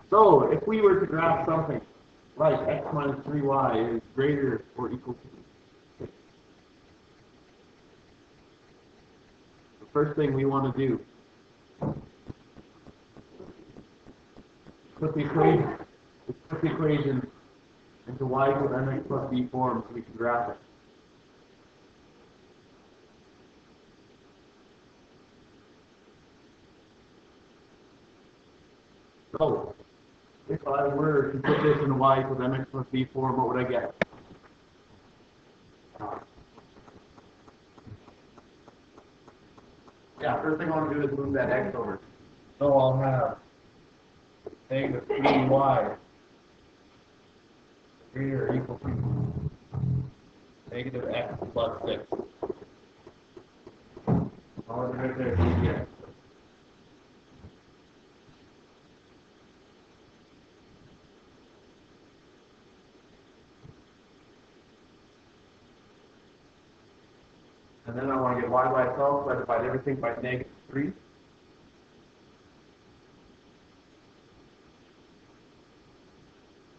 So if we were to graph something like x minus 3y is greater or equal to 6, the first thing we want to do is put the equation into y equals mx plus b form so we can graph it. So, if I were to put this in y equals mx plus b form, what would I get? Yeah, first thing I want to do is move that x over. So I'll have negative 3y greater or equal to negative x plus 6. I'll have right there, dx. And then I want to get y by itself, so I divide everything by negative 3.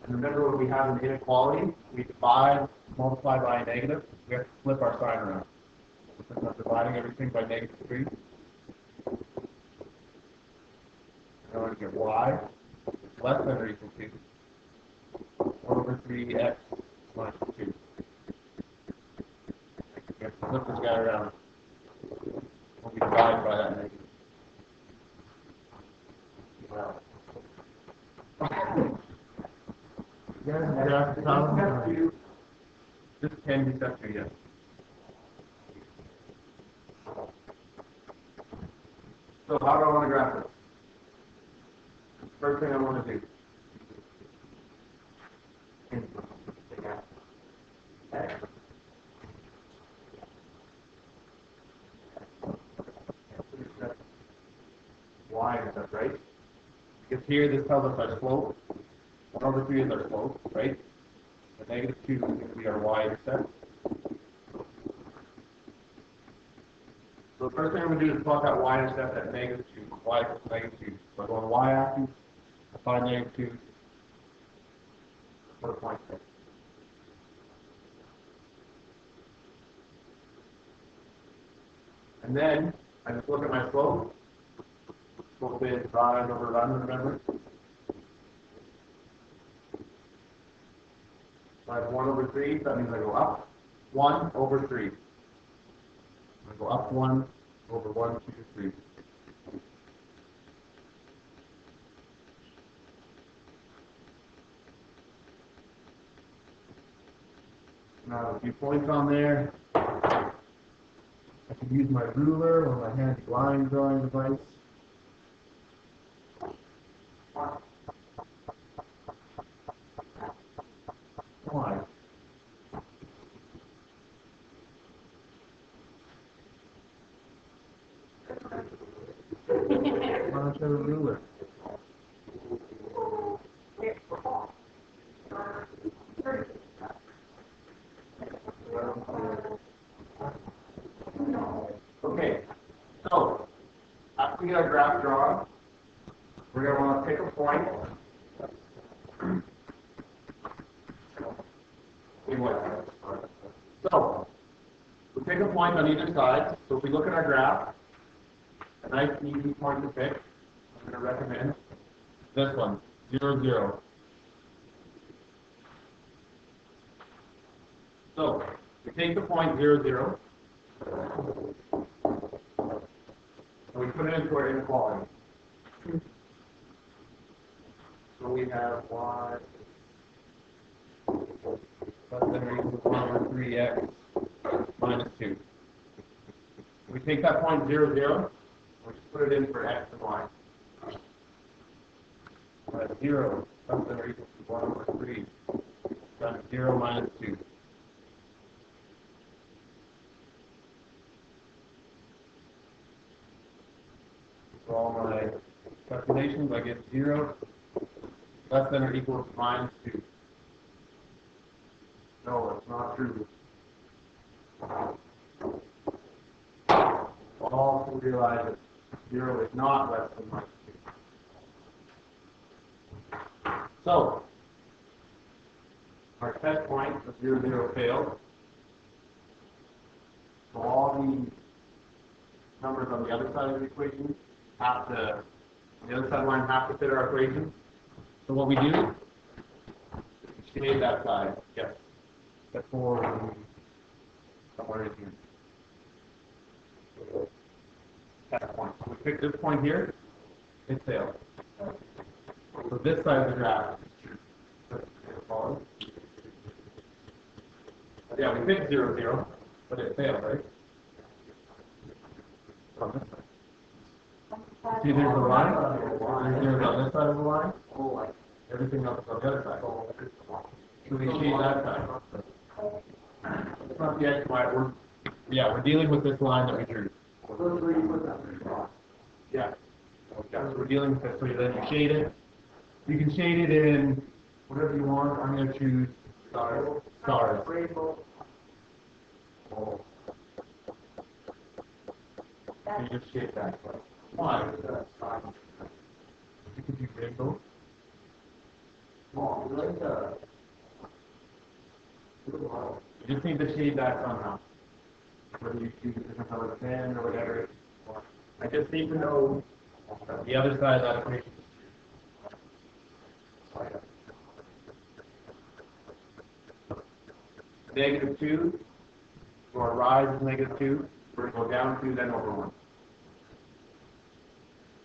And remember when we have an inequality, we divide, multiply by a negative, we have to flip our sign around. So since I'm dividing everything by negative 3, I want to get y less than or equal to 1 over 3x minus 2. We have to flip this guy around when we divide by that negative. This can be step 2, yes. So how do I want to graph this? First thing I want to do. Y is that right? Because here this tells us our slope. 1 over 3 is our slope, right? The negative 2 is going to be our y-intercept. So the first thing I'm going to do is plot that y-intercept at negative 2. Y equals negative 2. So I go on the y-axis, I find negative 2, put a point there. And then I just look at my slope. Slope is run over run, remember? So I have 1 over 3, so that means I go up 1 over 3. I go up 1 over 1, 2, 3. Now a few points on there. I can use my ruler or my handy line drawing device. Why? Why don't you have a ruler? Okay, so after we get our graph drawn, we're going to want to pick a point. So we pick a point on either side. So if we look at our graph, a nice easy point to pick, I'm going to recommend this one, 0, 0. So we take the point 0, 0, and we put it into our inequality. So we have y less than or equal to 1 over 3x minus 2. We take that point 0, 0, we just put it in for x and y. 0 less than or equal to 1 over 3 times 0 minus 2. So all my calculations, I get 0 less than or equal to minus 2. No, it's not true. All to realize that 0 is not less than minus 2. So, our test point of 0, 0 failed. So all the numbers on the other side of the equation have to, on the other side of the line have to fit our equation. So what we do, we shade that side. Yes. Step forward somewhere in here. Test point. So we pick this point here, it failed. So this side of the graph is true. Yeah, we picked 0, 0, but it failed, right? On this side. See, there's a line. There's zeros on this side of the line. Everything else is on the other side. So we shade that side. It's not the X, Y. We're dealing with this line that we drew. Yeah. So we're dealing with this. So then you shade it. You can shade it in whatever you want. I'm going to choose stars. You just shade that. Why? You can do rainbow. You just need to shade that somehow. Whether you choose a different color pen or whatever. I just need to know the other side of that equation. -2, so our rise is -2. We're going to go down 2, then over 1.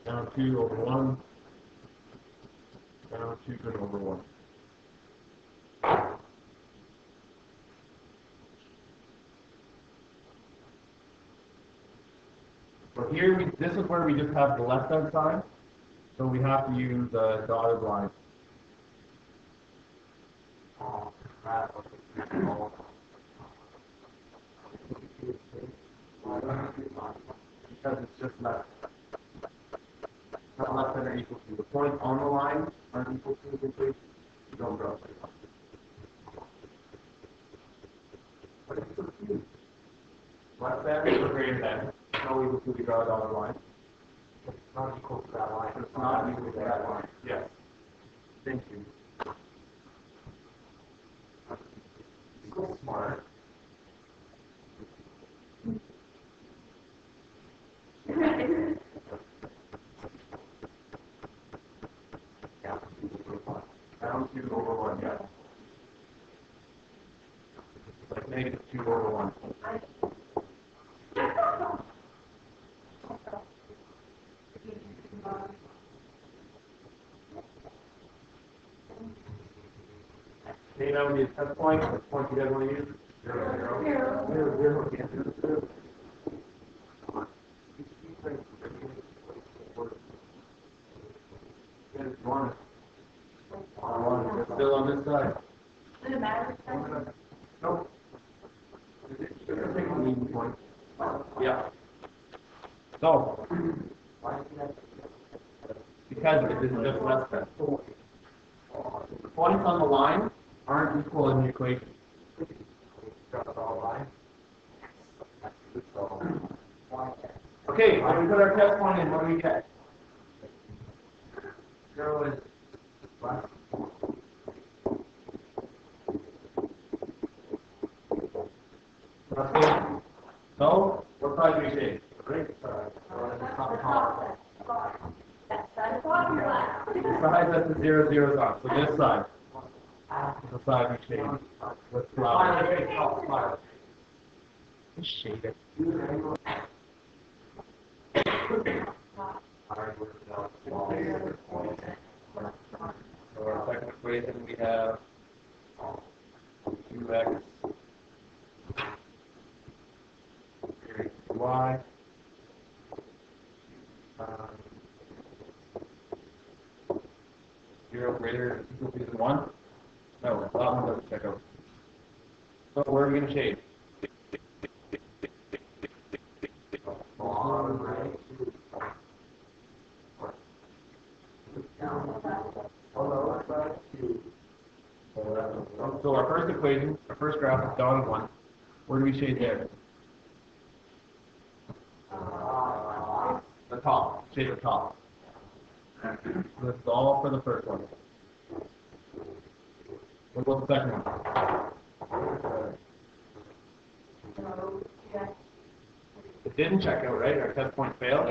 Down 2 over 1. Down 2, then over 1. So here, this is where we just have the left-hand side. So we have to use the dotted line. Because it's just left. Not left and equal to. The points on the line aren't equal to the equation. You don't draw it. But it's so cute. Less than or greater than. No equal to, we draw a dotted line. It's not equal to that line. It's not equal to that line. Yes. Thank you. So smart. Down 2 over 1, yeah. It's like -2 over 1. Okay, now we need a test point. What point do you guys want to use? 0, 0. 0, 0. Can't do this. 0. Still on this side. Does it matter? Nope. Yeah. So, because it is just less than. The points on the line aren't equal in the equation. Okay, when we put our test point in, what do we get? 0 is less. Okay. So, what side do we shade? Right side. The side that the 0, 0 is on. So this side. The side we shade. With flower. Just shade it. So our second equation we have 2x y 0 greater equal to 1. No, that one doesn't check out. So where are we going to shade? So our first equation, our first graph is dotted 1. Where do we shade there? The top. Shade the top. This is all for the first one. What about the second one? It didn't check out, right? Our test point failed.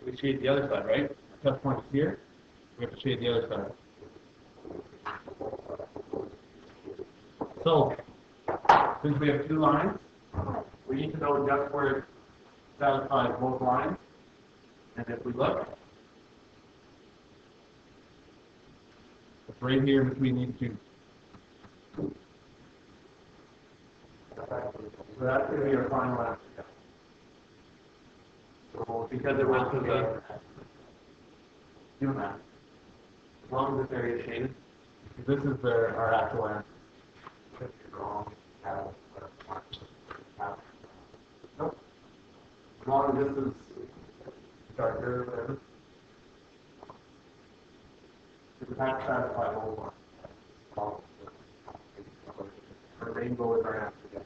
We shade the other side, right? Our test point is here. We have to shade the other side. So, since we have two lines, we need to know just where it satisfies both lines. And if we look, it's right here in between these two. So that's going to be our final answer. So because it went to the do that, as long as this area is shaded, this is our actual answer. Nope. As long as this is darker or whatever. It has to satisfy the whole one. The rainbow is our answer.